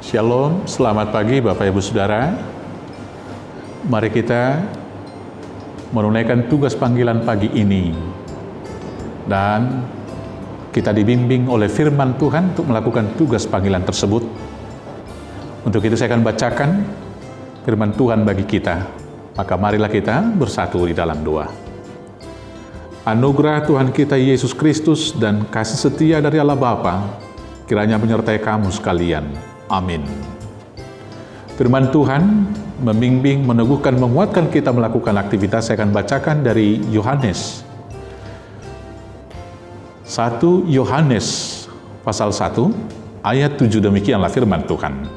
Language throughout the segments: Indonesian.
Shalom, selamat pagi Bapak Ibu Saudara. Mari kita menunaikan tugas panggilan pagi ini. Dan kita dibimbing oleh firman Tuhan untuk melakukan tugas panggilan tersebut. Untuk itu saya akan bacakan firman Tuhan bagi kita. Maka marilah kita bersatu di dalam doa. Anugerah Tuhan kita Yesus Kristus dan kasih setia dari Allah Bapa kiranya menyertai kamu sekalian. Amin. Firman Tuhan membimbing, meneguhkan, menguatkan kita melakukan aktivitas. Saya akan bacakan dari Yohanes. 1 Yohanes pasal 1 ayat 7, demikianlah firman Tuhan.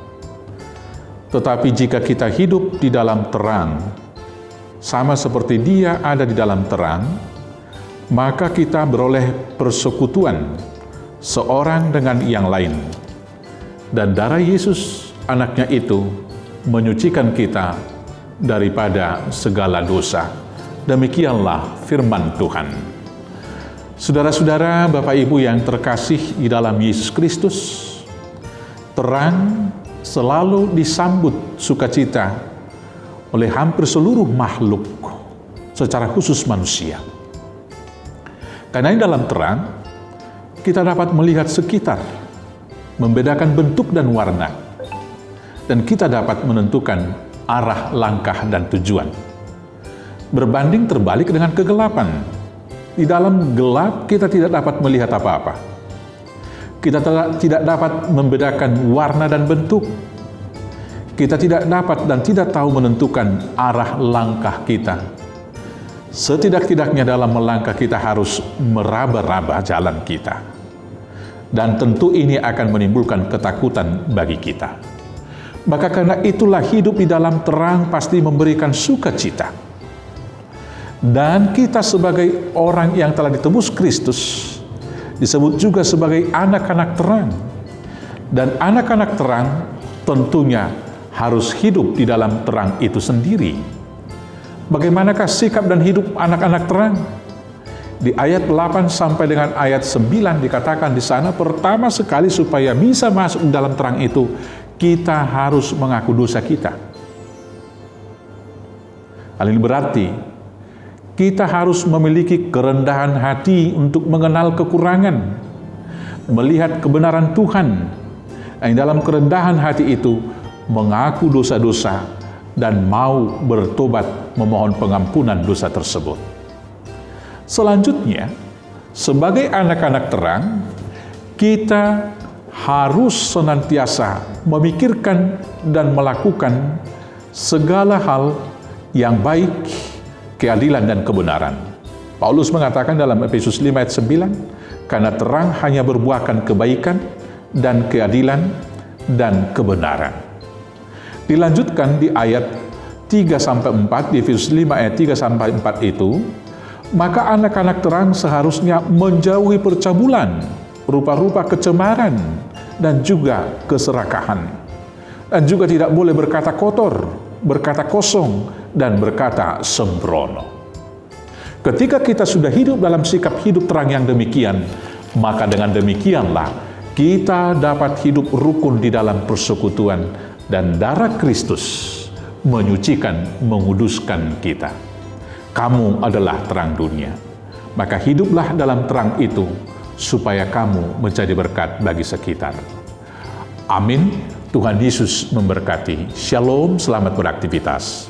Tetapi jika kita hidup di dalam terang, sama seperti Dia ada di dalam terang, maka kita beroleh persekutuan seorang dengan yang lain. Dan darah Yesus, anaknya itu, menyucikan kita daripada segala dosa. Demikianlah firman Tuhan. Saudara-saudara, Bapak Ibu yang terkasih di dalam Yesus Kristus, terang selalu disambut sukacita oleh hampir seluruh makhluk, secara khusus manusia. Karena di dalam terang, kita dapat melihat sekitar, membedakan bentuk dan warna, dan kita dapat menentukan arah langkah dan tujuan. Berbanding terbalik dengan kegelapan. Di dalam gelap kita tidak dapat melihat apa-apa. Kita tidak dapat membedakan warna dan bentuk. Kita tidak dapat dan tidak tahu menentukan arah langkah kita. Setidak-tidaknya dalam melangkah kita harus meraba-raba jalan kita. Dan tentu ini akan menimbulkan ketakutan bagi kita. Maka karena itulah hidup di dalam terang pasti memberikan sukacita. Dan kita sebagai orang yang telah ditebus Kristus, disebut juga sebagai anak-anak terang. Dan anak-anak terang tentunya harus hidup di dalam terang itu sendiri. Bagaimanakah sikap dan hidup anak-anak terang? Di ayat 8 sampai dengan ayat 9 dikatakan di sana, pertama sekali supaya bisa masuk dalam terang itu, kita harus mengaku dosa kita. Hal ini berarti kita harus memiliki kerendahan hati untuk mengenal kekurangan, melihat kebenaran Tuhan, dan dalam kerendahan hati itu mengaku dosa-dosa dan mau bertobat memohon pengampunan dosa tersebut. Selanjutnya, sebagai anak-anak terang, kita harus senantiasa memikirkan dan melakukan segala hal yang baik, keadilan, dan kebenaran. Paulus mengatakan dalam Efesus 5 ayat 9, karena terang hanya berbuahkan kebaikan dan keadilan dan kebenaran. Dilanjutkan di ayat 3-4, di Efesus 5 ayat 3-4 itu, maka anak-anak terang seharusnya menjauhi percabulan, rupa-rupa kecemaran, dan juga keserakahan. Dan juga tidak boleh berkata kotor, berkata kosong, dan berkata sembrono. Ketika kita sudah hidup dalam sikap hidup terang yang demikian, maka dengan demikianlah kita dapat hidup rukun di dalam persekutuan, dan darah Kristus menyucikan, menguduskan kita. Kamu adalah terang dunia. Maka hiduplah dalam terang itu, supaya kamu menjadi berkat bagi sekitar. Amin. Tuhan Yesus memberkati. Shalom, selamat beraktivitas.